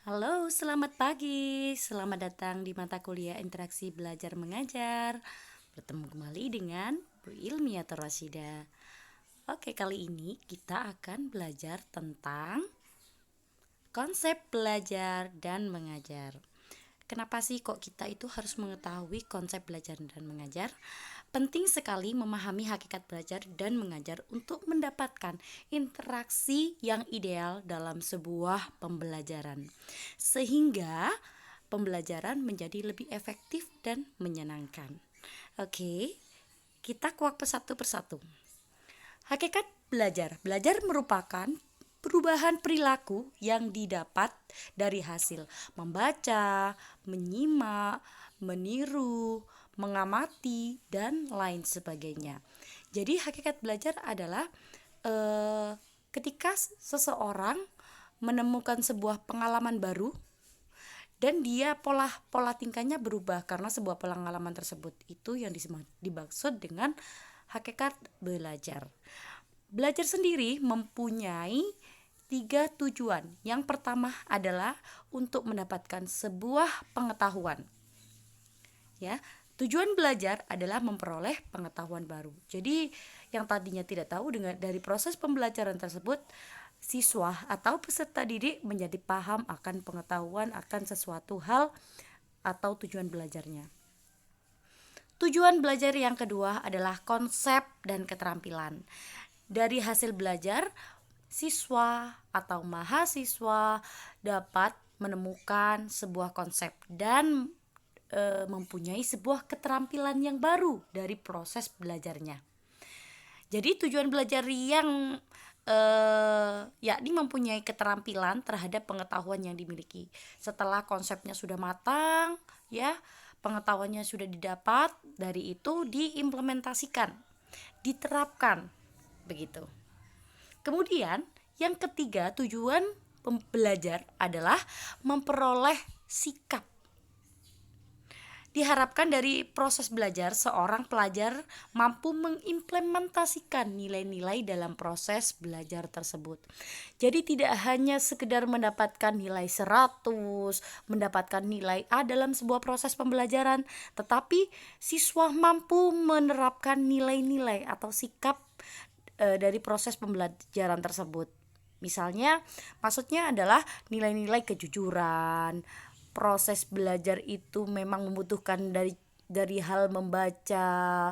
Halo, selamat pagi. Selamat datang di mata kuliah Interaksi Belajar Mengajar. Bertemu kembali dengan Bu Ilmiatul Rasida. Oke, kali ini kita akan belajar tentang konsep belajar dan mengajar. Kenapa sih kok kita itu harus mengetahui konsep belajar dan mengajar? Penting sekali memahami hakikat belajar dan mengajar untuk mendapatkan interaksi yang ideal dalam sebuah pembelajaran. Sehingga pembelajaran menjadi lebih efektif dan menyenangkan. Oke, kita kuak satu persatu. Hakikat belajar. Belajar merupakan perubahan perilaku yang didapat dari hasil membaca, menyimak, meniru, mengamati, dan lain sebagainya. Jadi hakikat belajar adalah ketika seseorang menemukan sebuah pengalaman baru dan dia pola tingkahnya berubah karena sebuah pengalaman tersebut. Itu yang dimaksud dengan hakikat belajar. Belajar sendiri mempunyai 3 tujuan. Yang pertama adalah untuk mendapatkan sebuah pengetahuan. Ya, tujuan belajar adalah memperoleh pengetahuan baru. Jadi yang tadinya tidak tahu dari proses pembelajaran tersebut, siswa atau peserta didik menjadi paham akan pengetahuan akan sesuatu hal atau tujuan belajarnya. Tujuan belajar yang kedua adalah konsep dan keterampilan. Dari hasil belajar, siswa atau mahasiswa dapat menemukan sebuah konsep dan mempunyai sebuah keterampilan yang baru dari proses belajarnya. Jadi tujuan belajar yang yakni mempunyai keterampilan terhadap pengetahuan yang dimiliki. Setelah konsepnya sudah matang, ya, pengetahuannya sudah didapat, dari itu diimplementasikan, diterapkan, begitu. Kemudian yang ketiga, tujuan belajar adalah memperoleh sikap. Diharapkan dari proses belajar, seorang pelajar mampu mengimplementasikan nilai-nilai dalam proses belajar tersebut. Jadi tidak hanya sekedar mendapatkan nilai 100, mendapatkan nilai A dalam sebuah proses pembelajaran, tetapi siswa mampu menerapkan nilai-nilai atau sikap dari proses pembelajaran tersebut. Misalnya, maksudnya adalah nilai-nilai kejujuran. Proses belajar itu memang membutuhkan dari hal membaca,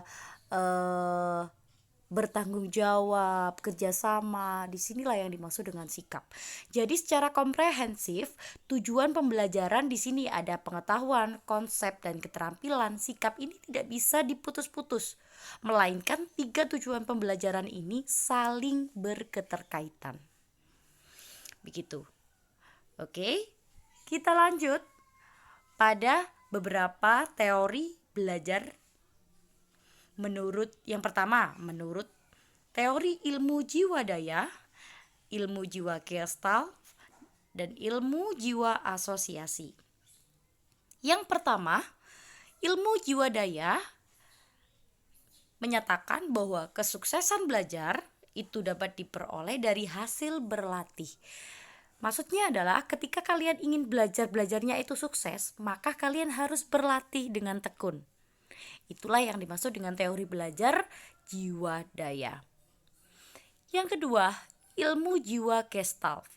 bertanggung jawab, kerjasama. Disinilah yang dimaksud dengan sikap. Jadi secara komprehensif, tujuan pembelajaran di sini ada pengetahuan, konsep, dan keterampilan. Sikap ini tidak bisa diputus-putus, melainkan 3 tujuan pembelajaran ini saling berketerkaitan. Begitu. Oke, kita lanjut pada beberapa teori belajar. Yang pertama, menurut teori ilmu jiwa daya, ilmu jiwa Gestalt, dan ilmu jiwa asosiasi. Yang pertama, ilmu jiwa daya menyatakan bahwa kesuksesan belajar itu dapat diperoleh dari hasil berlatih. Maksudnya adalah ketika kalian ingin belajarnya itu sukses, maka kalian harus berlatih dengan tekun. Itulah yang dimaksud dengan teori belajar jiwa daya. Yang kedua, ilmu jiwa Gestalt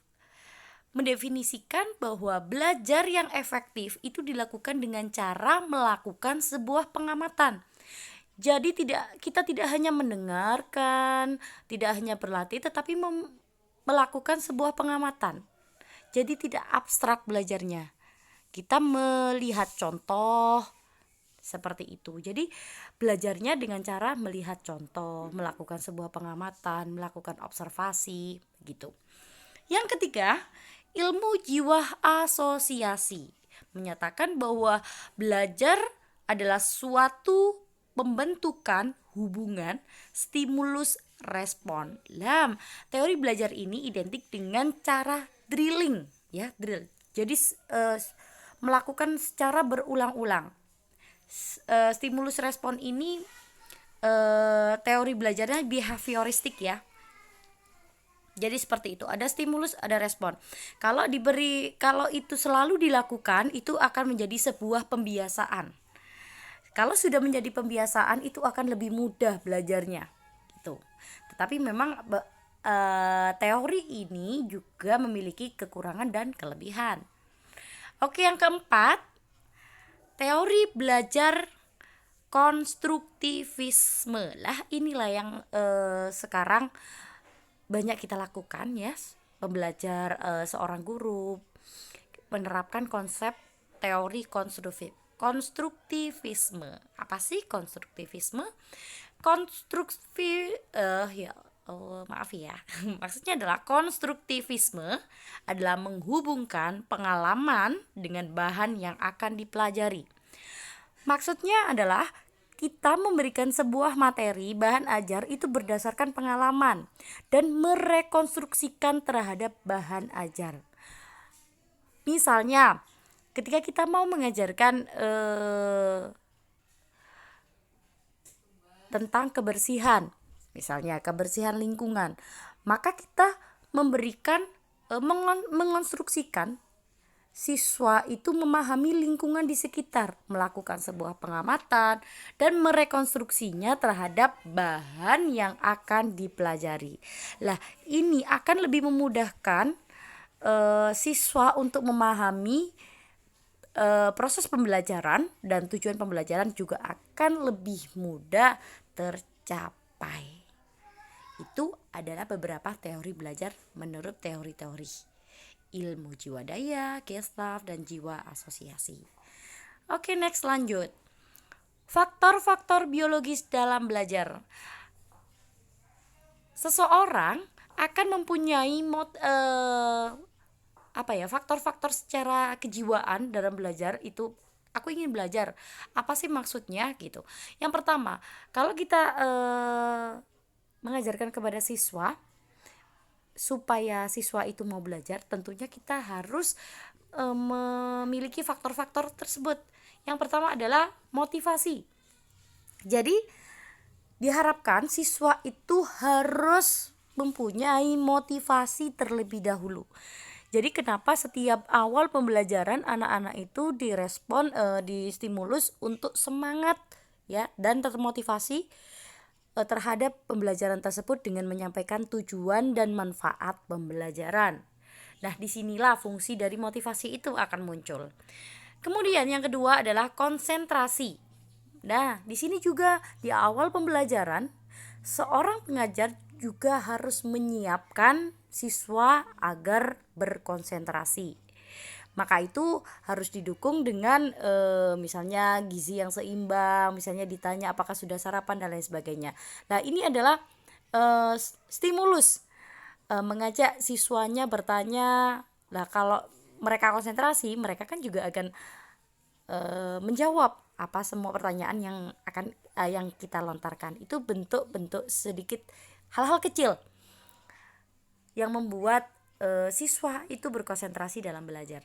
mendefinisikan bahwa belajar yang efektif itu dilakukan dengan cara melakukan sebuah pengamatan. Jadi kita tidak hanya mendengarkan, tidak hanya berlatih, tetapi melakukan sebuah pengamatan. Jadi tidak abstrak belajarnya. Kita melihat contoh seperti itu. Jadi belajarnya dengan cara melihat contoh, melakukan sebuah pengamatan, melakukan observasi, gitu. Yang ketiga, ilmu jiwa asosiasi menyatakan bahwa belajar adalah suatu pembentukan hubungan stimulus respon. Teori belajar ini identik dengan cara drilling, ya, drill. Jadi melakukan secara berulang-ulang. Stimulus respon ini teori belajarnya behavioristik, ya. Jadi seperti itu, ada stimulus, ada respon. Kalau itu selalu dilakukan, itu akan menjadi sebuah pembiasaan. Kalau sudah menjadi pembiasaan, itu akan lebih mudah belajarnya. Gitu. Tetapi memang teori ini juga memiliki kekurangan dan kelebihan. Oke, yang keempat, teori belajar konstruktivisme. Lah inilah yang sekarang banyak kita lakukan ya, pembelajar seorang guru menerapkan konsep teori konstruktivisme. Apa sih konstruktivisme? Maaf ya. Maksudnya adalah konstruktivisme adalah menghubungkan pengalaman dengan bahan yang akan dipelajari. Maksudnya adalah kita memberikan sebuah materi bahan ajar itu berdasarkan pengalaman dan merekonstruksikan terhadap bahan ajar. Misalnya, ketika kita mau mengajarkan tentang kebersihan, misalnya kebersihan lingkungan, maka kita memberikan mengonstruksikan siswa itu memahami lingkungan di sekitar, melakukan sebuah pengamatan dan merekonstruksinya terhadap bahan yang akan dipelajari. Lah, ini akan lebih memudahkan siswa untuk memahami proses pembelajaran, dan tujuan pembelajaran juga akan lebih mudah tercapai. Itu adalah beberapa teori belajar menurut teori-teori ilmu jiwa daya, Gestalt, dan jiwa asosiasi. Oke, next, lanjut. Faktor-faktor biologis dalam belajar. Seseorang akan mempunyai faktor-faktor secara kejiwaan dalam belajar itu. Aku ingin belajar, apa sih maksudnya gitu. Yang pertama, kalau kita mengajarkan kepada siswa, supaya siswa itu mau belajar, tentunya kita harus memiliki faktor-faktor tersebut. Yang pertama adalah motivasi. Jadi diharapkan siswa itu harus mempunyai motivasi terlebih dahulu. Jadi kenapa setiap awal pembelajaran anak-anak itu direspon, distimulus untuk semangat ya dan termotivasi terhadap pembelajaran tersebut dengan menyampaikan tujuan dan manfaat pembelajaran. Nah, disinilah fungsi dari motivasi itu akan muncul. Kemudian yang kedua adalah konsentrasi. Nah, di sini juga di awal pembelajaran, seorang pengajar juga harus menyiapkan siswa agar berkonsentrasi. Maka itu harus didukung dengan misalnya gizi yang seimbang, misalnya ditanya apakah sudah sarapan dan lain sebagainya. Nah, ini adalah stimulus mengajak siswanya bertanya. Nah, kalau mereka konsentrasi, mereka kan juga akan menjawab apa semua pertanyaan yang kita lontarkan. Itu bentuk-bentuk sedikit hal-hal kecil yang membuat siswa itu berkonsentrasi dalam belajar.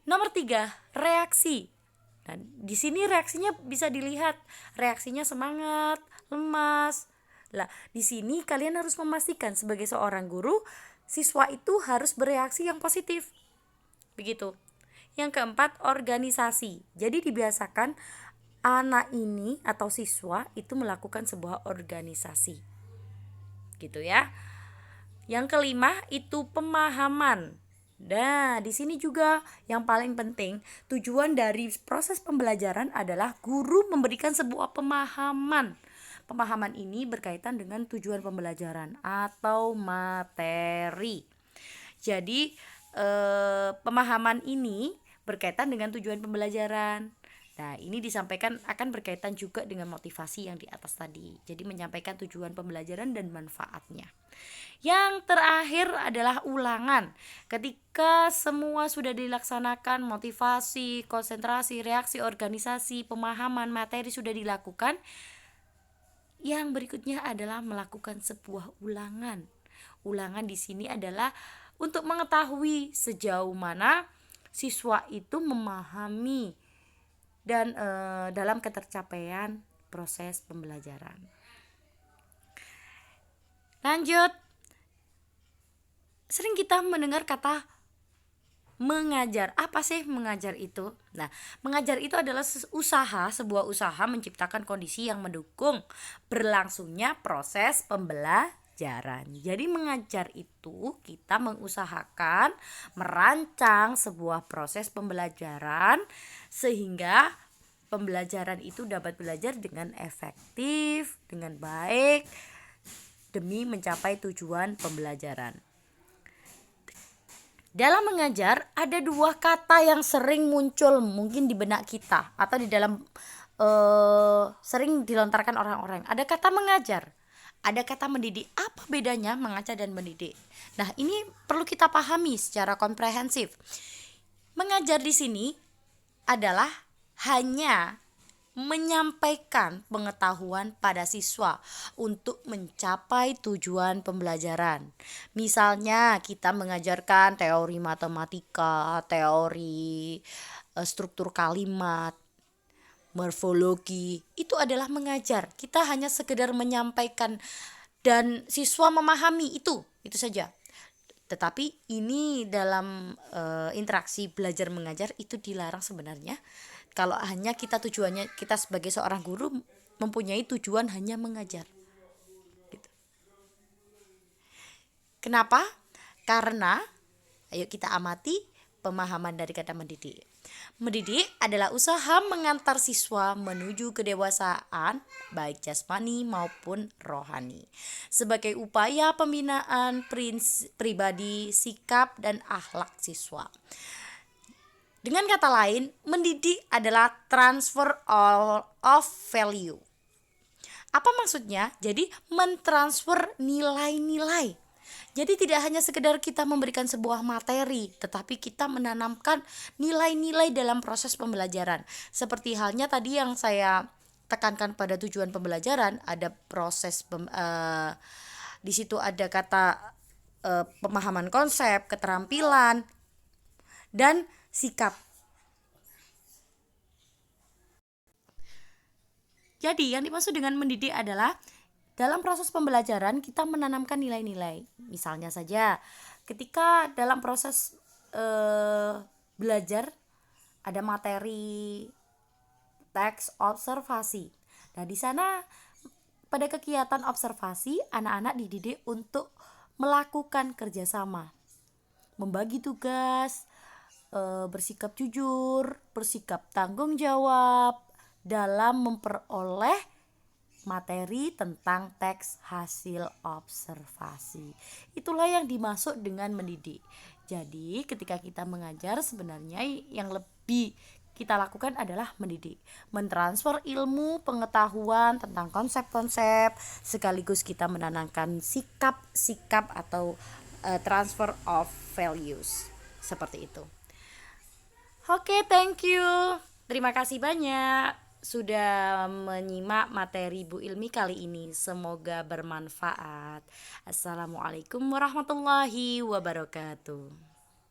Nomor 3, reaksi. Nah, di sini reaksinya bisa dilihat, reaksinya semangat, lemas. Lah, di sini kalian harus memastikan sebagai seorang guru, siswa itu harus bereaksi yang positif. Begitu. Yang keempat, organisasi. Jadi dibiasakan anak ini atau siswa itu melakukan sebuah organisasi. Gitu ya. Yang kelima itu pemahaman. Nah, di sini juga yang paling penting, tujuan dari proses pembelajaran adalah guru memberikan sebuah pemahaman. Pemahaman ini berkaitan dengan tujuan pembelajaran atau materi. Jadi, pemahaman ini berkaitan dengan tujuan pembelajaran. Nah, ini disampaikan akan berkaitan juga dengan motivasi yang di atas tadi. Jadi menyampaikan tujuan pembelajaran dan manfaatnya. Yang terakhir adalah ulangan. Ketika semua sudah dilaksanakan, motivasi, konsentrasi, reaksi, organisasi, pemahaman, materi sudah dilakukan, yang berikutnya adalah melakukan sebuah ulangan. Ulangan di sini adalah untuk mengetahui sejauh mana siswa itu memahami dan dalam ketercapaian proses pembelajaran. Lanjut. Sering kita mendengar kata mengajar. Apa sih mengajar itu? Nah, mengajar itu adalah sebuah usaha menciptakan kondisi yang mendukung berlangsungnya proses pembelajaran. Jadi mengajar itu kita mengusahakan merancang sebuah proses pembelajaran sehingga pembelajaran itu dapat belajar dengan efektif, dengan baik demi mencapai tujuan pembelajaran. Dalam mengajar ada dua kata yang sering muncul mungkin di benak kita atau di dalam sering dilontarkan orang-orang. Ada kata mengajar, ada kata mendidik. Apa bedanya mengajar dan mendidik? Nah, ini perlu kita pahami secara komprehensif. Mengajar di sini adalah hanya menyampaikan pengetahuan pada siswa untuk mencapai tujuan pembelajaran. Misalnya kita mengajarkan teori matematika, teori struktur kalimat, morfologi, itu adalah mengajar. Kita hanya sekedar menyampaikan dan siswa memahami itu saja. Tetapi ini dalam interaksi belajar mengajar itu dilarang sebenarnya. Kalau hanya tujuannya kita sebagai seorang guru mempunyai tujuan hanya mengajar. Gitu. Kenapa? Karena ayo kita amati pemahaman dari kata mendidik. Mendidik adalah usaha mengantar siswa menuju kedewasaan baik jasmani maupun rohani sebagai upaya pembinaan pribadi, sikap dan akhlak siswa. Dengan kata lain, mendidik adalah transfer of value. Apa maksudnya? Jadi mentransfer nilai-nilai. Jadi tidak hanya sekedar kita memberikan sebuah materi, tetapi kita menanamkan nilai-nilai dalam proses pembelajaran. Seperti halnya tadi yang saya tekankan pada tujuan pembelajaran, ada proses di situ ada kata pemahaman konsep, keterampilan, dan sikap. Jadi yang dimaksud dengan mendidik adalah dalam proses pembelajaran kita menanamkan nilai-nilai. Misalnya saja ketika dalam proses belajar ada materi teks observasi. Nah, di sana pada kegiatan observasi anak-anak dididik untuk melakukan kerjasama, membagi tugas, bersikap jujur, bersikap tanggung jawab dalam memperoleh materi tentang teks hasil observasi. Itulah yang dimaksud dengan mendidik. Jadi ketika kita mengajar sebenarnya yang lebih kita lakukan adalah mendidik, mentransfer ilmu pengetahuan tentang konsep-konsep sekaligus kita menanamkan sikap-sikap atau transfer of values seperti itu. Oke, thank you. Terima kasih banyak sudah menyimak materi Bu Ilmi kali ini. Semoga bermanfaat. Assalamualaikum warahmatullahi wabarakatuh.